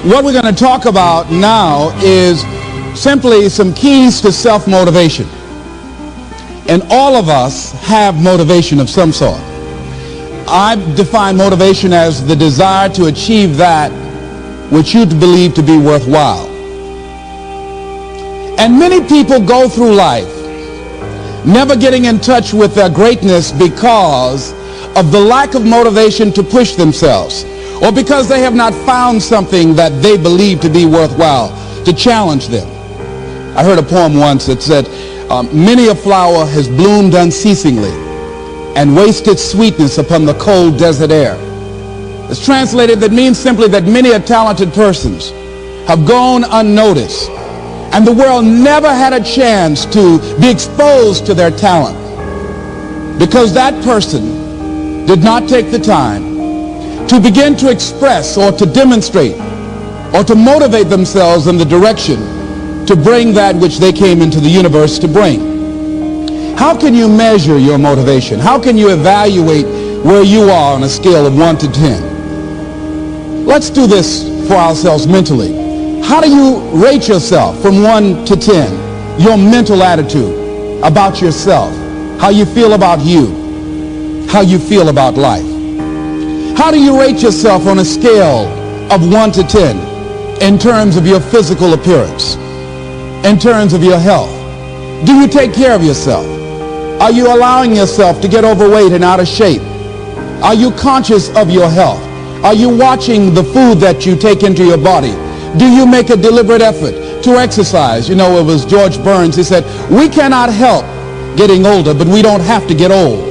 What we're going to talk about now is simply some keys to self-motivation. And all of us have motivation of some sort. I define motivation as the desire to achieve that which you believe to be worthwhile. And many people go through life never getting in touch with their greatness because of the lack of motivation to push themselves, or because they have not found something that they believe to be worthwhile to challenge them. I heard a poem once that said, many a flower has bloomed unceasingly and wasted sweetness upon the cold desert air. It's translated, that means simply that many a talented persons have gone unnoticed, and the world never had a chance to be exposed to their talent because that person did not take the time to begin to express or to demonstrate or to motivate themselves in the direction to bring that which they came into the universe to bring. How can you measure your motivation? How can you evaluate where you are on a scale of 1 to 10? Let's do this for ourselves mentally. How do you rate yourself from 1 to 10? Your mental attitude about yourself, how you feel about you, how you feel about life. How do you rate yourself on a scale of 1 to 10 in terms of your physical appearance, in terms of your health? Do you take care of yourself? Are you allowing yourself to get overweight and out of shape? Are you conscious of your health? Are you watching the food that you take into your body? Do you make a deliberate effort to exercise? You know, it was George Burns. He said, we cannot help getting older, but we don't have to get old.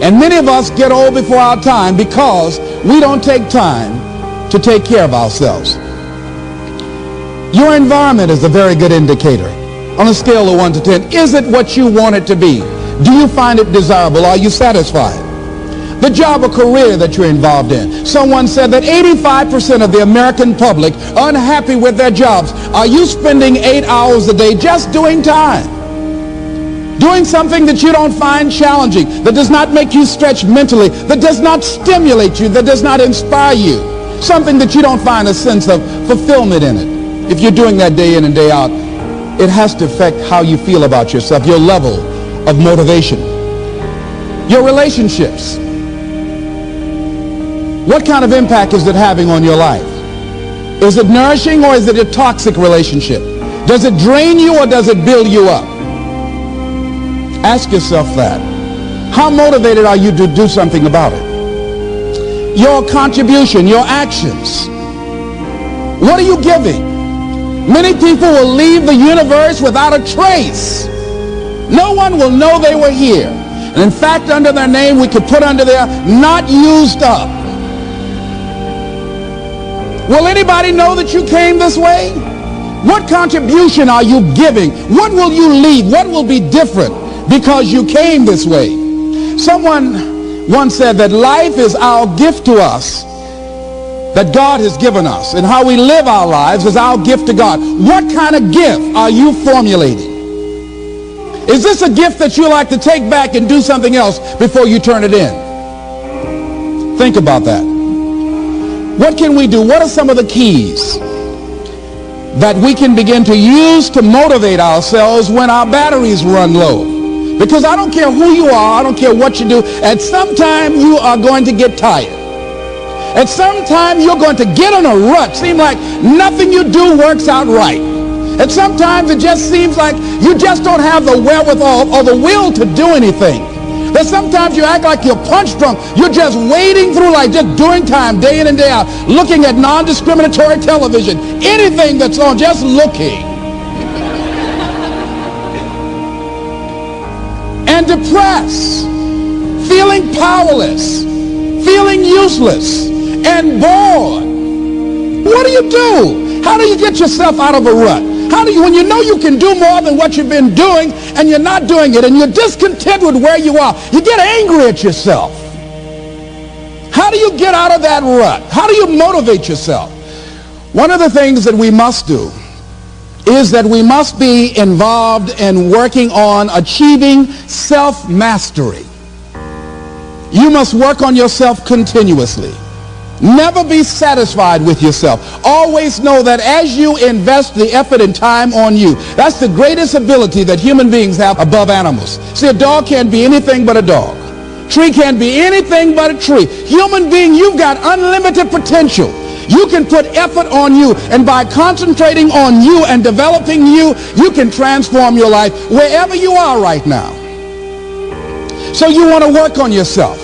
And many of us get old before our time because we don't take time to take care of ourselves. Your environment is a very good indicator. On a scale of 1 to 10, is it what you want it to be? Do you find it desirable? Are you satisfied? The job or career that you're involved in. Someone said that 85% of the American public are unhappy with their jobs. Are you spending 8 hours a day just doing time? Doing something that you don't find challenging, that does not make you stretch mentally, that does not stimulate you, that does not inspire you. Something that you don't find a sense of fulfillment in it. If you're doing that day in and day out, it has to affect how you feel about yourself, your level of motivation. Your relationships. What kind of impact is it having on your life? Is it nourishing or is it a toxic relationship? Does it drain you or does it build you up? Ask yourself that. How motivated are you to do something about it? Your contribution, your actions. What are you giving? Many people will leave the universe without a trace. No one will know they were here. And in fact, under their name, we could put under there, not used up. Will anybody know that you came this way? What contribution are you giving? What will you leave? What will be different because you came this way? Someone once said that life is our gift to us that God has given us, and how we live our lives is our gift to God. What kind of gift are you formulating? Is this a gift that you like to take back and do something else before you turn it in? Think about that. What can we do? What are some of the keys that we can begin to use to motivate ourselves when our batteries run low? Because I don't care who you are, I don't care what you do, at some time you are going to get tired. At some time you're going to get in a rut. Seem like nothing you do works out right. And sometimes it just seems like you just don't have the wherewithal or the will to do anything. That sometimes you act like you're punch drunk. You're just wading through life, just doing time day in and day out, looking at non-discriminatory television, anything that's on, just looking. And depressed, feeling powerless, feeling useless, and bored. What do you do? How do you get yourself out of a rut? How do you, when you know you can do more than what you've been doing and you're not doing it and you're discontent with where you are, you get angry at yourself. How do you get out of that rut? How do you motivate yourself? One of the things that we must do is that we must be involved in working on achieving self-mastery. You must work on yourself continuously. Never be satisfied with yourself. Always know that as you invest the effort and time on you, that's the greatest ability that human beings have above animals. See, a dog can't be anything but a dog. Tree can't be anything but a tree. Human being, you've got unlimited potential. You can put effort on you, and by concentrating on you and developing you, you can transform your life wherever you are right now. So you want to work on yourself.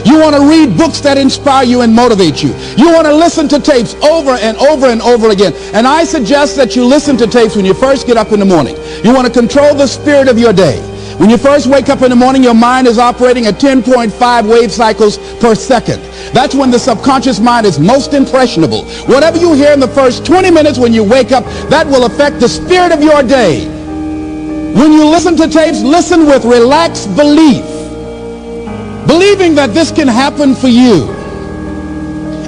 You want to read books that inspire you and motivate you. You want to listen to tapes over and over and over again. And I suggest that you listen to tapes when you first get up in the morning. You want to control the spirit of your day. When you first wake up in the morning, your mind is operating at 10.5 wave cycles per second. That's when the subconscious mind is most impressionable. Whatever you hear in the first 20 minutes when you wake up, that will affect the spirit of your day. When you listen to tapes, listen with relaxed belief. Believing that this can happen for you.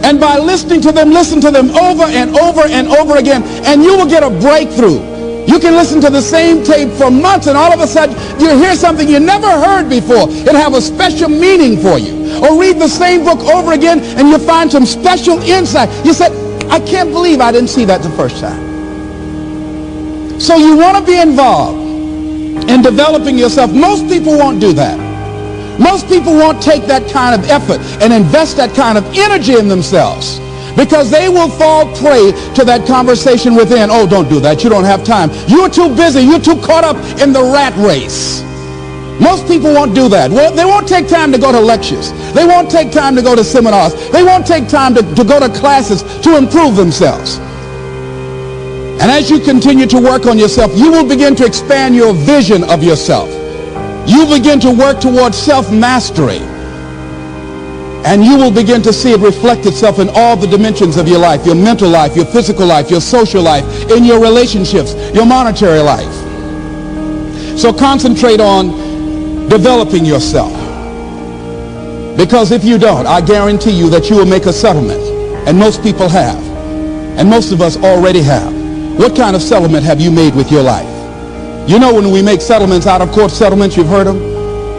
And by listening to them, listen to them over and over and over again, and you will get a breakthrough. You can listen to the same tape for months, and all of a sudden you hear something you never heard before. It'll have a special meaning for you. Or read the same book over again, and you find some special insight. You said, I can't believe I didn't see that the first time. So you want to be involved in developing yourself. Most people won't do that. Most people won't take that kind of effort and invest that kind of energy in themselves, because they will fall prey to that conversation within. Oh, don't do that. You don't have time. You're too busy. You're too caught up in the rat race. Most people won't do that. Well, they won't take time to go to lectures. They won't take time to go to seminars. They won't take time to go to classes to improve themselves. And as you continue to work on yourself, you will begin to expand your vision of yourself. You begin to work towards self-mastery, and you will begin to see it reflect itself in all the dimensions of your life: your mental life, your physical life, your social life, in your relationships, your monetary life. So concentrate on developing yourself, because if you don't, I guarantee you that you will make a settlement, and most people have, and most of us already have. What kind of settlement have you made with your life? You know, when we make settlements, out-of-court settlements, you've heard them?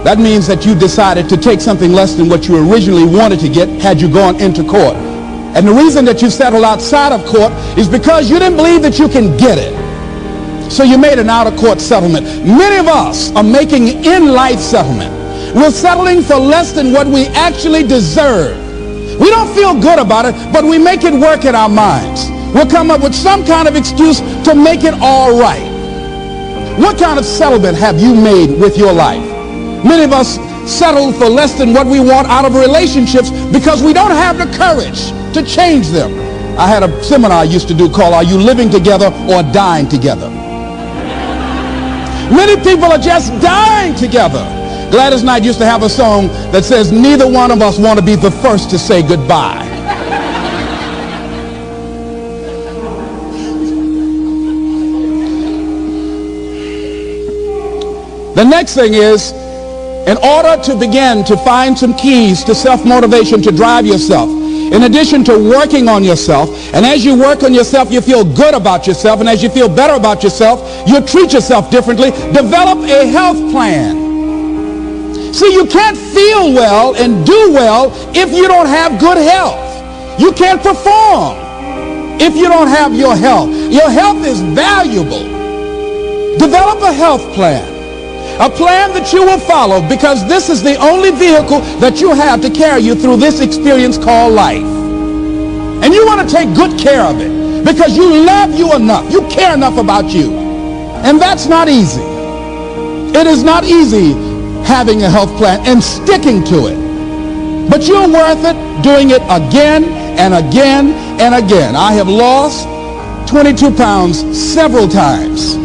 That means that you decided to take something less than what you originally wanted to get had you gone into court. And the reason that you settled outside of court is because you didn't believe that you can get it. So you made an out-of-court settlement. Many of us are making in-life settlement. We're settling for less than what we actually deserve. We don't feel good about it, but we make it work in our minds. We'll come up with some kind of excuse to make it all right. What kind of settlement have you made with your life? Many of us settle for less than what we want out of relationships because we don't have the courage to change them. I had a seminar I used to do called "Are You Living Together or Dying Together?" Many people are just dying together. Gladys Knight used to have a song that says, "Neither one of us want to be the first to say goodbye." The next thing is, in order to begin to find some keys to self-motivation to drive yourself, in addition to working on yourself, and as you work on yourself, you feel good about yourself, and as you feel better about yourself, you treat yourself differently. Develop a health plan. See, you can't feel well and do well if you don't have good health. You can't perform if you don't have your health. Your health is valuable. Develop a health plan. A plan that you will follow, because this is the only vehicle that you have to carry you through this experience called life. And you want to take good care of it because you love you enough. You care enough about you. And that's not easy. It is not easy having a health plan and sticking to it. But you're worth it doing it again and again and again. I have lost 22 pounds several times.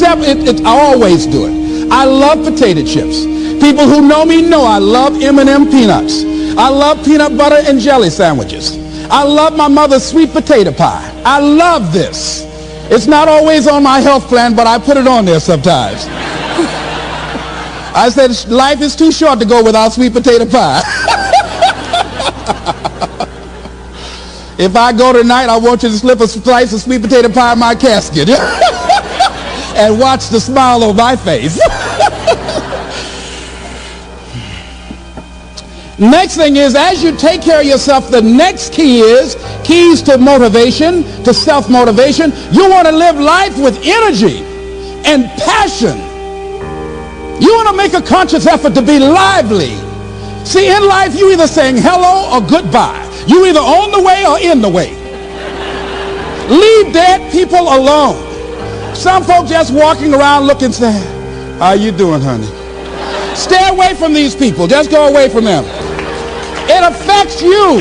I always do it. I love potato chips. People who know me know I love M&M peanuts. I love peanut butter and jelly sandwiches. I love my mother's sweet potato pie. I love this. It's not always on my health plan, but I put it on there sometimes. I said, life is too short to go without sweet potato pie. If I go tonight, I want you to slip a slice of sweet potato pie in my casket. And watch the smile on my face. Next thing is, as you take care of yourself, the next key is keys to motivation, to self-motivation. You want to live life with energy and passion. You want to make a conscious effort to be lively. See, in life, you either saying hello or goodbye. You either on the way or in the way. Leave dead people alone. Some folks just walking around looking sad. How you doing, honey? Stay away from these people. Just go away from them. It affects you.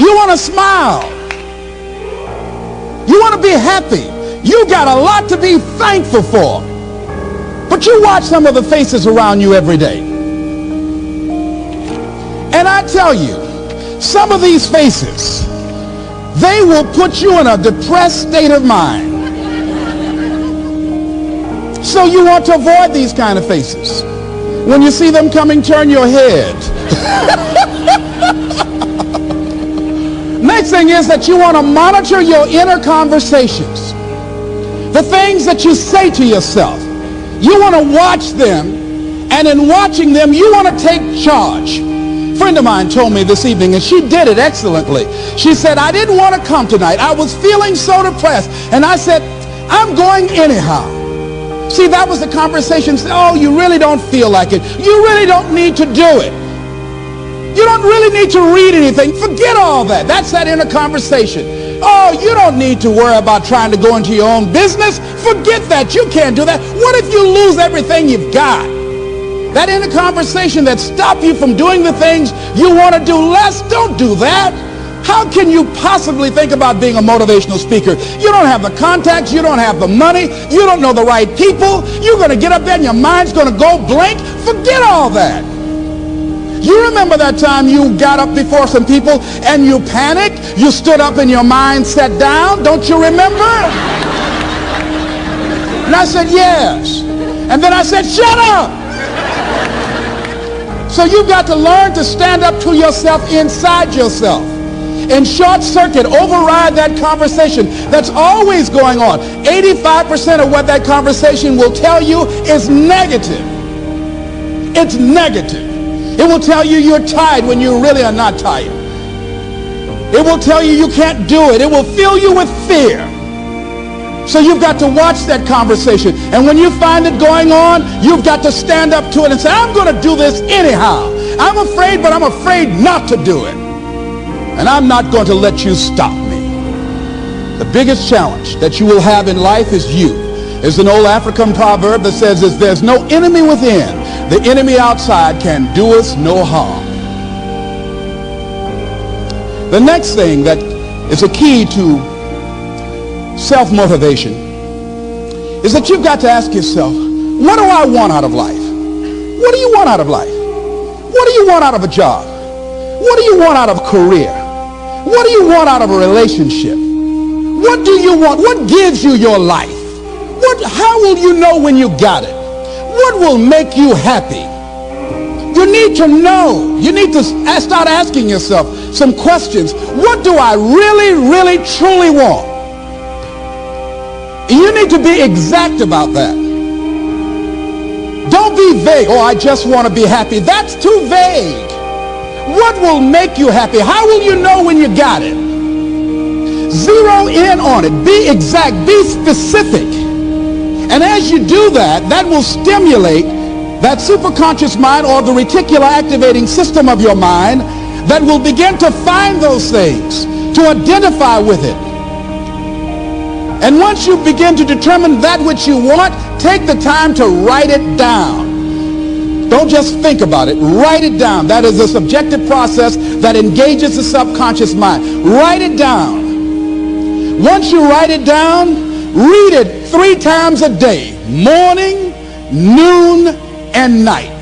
You want to smile. You want to be happy. You got a lot to be thankful for. But you watch some of the faces around you every day. And I tell you, some of these faces, they will put you in a depressed state of mind. So you want to avoid these kind of faces. When you see them coming, turn your head. Next thing is that you want to monitor your inner conversations. The things that you say to yourself. You want to watch them, and in watching them, you want to take charge. A friend of mine told me this evening, and she did it excellently. She said, I didn't want to come tonight. I was feeling so depressed. And I said, I'm going anyhow. See, that was the conversation. Oh, you really don't feel like it. You really don't need to do it. You don't really need to read anything. Forget all that. That's that inner conversation. Oh, you don't need to worry about trying to go into your own business. Forget that. You can't do that. What if you lose everything you've got? That inner conversation that stops you from doing the things you want to do less, don't do that. How can you possibly think about being a motivational speaker? You don't have the contacts. You don't have the money. You don't know the right people. You're going to get up there and your mind's going to go blank. Forget all that. You remember that time you got up before some people and you panicked? You stood up and your mind sat down? Don't you remember? And I said, yes. And then I said, shut up. So you've got to learn to stand up to yourself inside yourself. And short circuit, override that conversation that's always going on. 85% of what that conversation will tell you is negative. It's negative. It will tell you you're tired when you really are not tired. It will tell you you can't do it. It will fill you with fear. So you've got to watch that conversation. And when you find it going on, you've got to stand up to it and say, I'm going to do this anyhow. I'm afraid, but I'm afraid not to do it. And I'm not going to let you stop me. The biggest challenge that you will have in life is you. There's an old African proverb that says, there's no enemy within. The enemy outside can do us no harm. The next thing that is a key to self-motivation is that you've got to ask yourself, what do I want out of life? What do you want out of life? What do you want out of a job? What do you want out of a career? What do you want out of a relationship? What do you want? What gives you your life? How will you know when you got it? What will make you happy? You need to know. You need to start asking yourself some questions. What do I really, really, truly want? You need to be exact about that. Don't be vague. Oh, I just want to be happy. That's too vague. What will make you happy? How will you know when you got it? Zero in on it. Be exact. Be specific. And as you do that, that will stimulate that superconscious mind or the reticular activating system of your mind that will begin to find those things, to identify with it. And once you begin to determine that which you want, take the time to write it down. Don't just think about it. Write it down. That is a subjective process that engages the subconscious mind. Write it down. Once you write it down, read it 3 times a day, morning, noon, and night.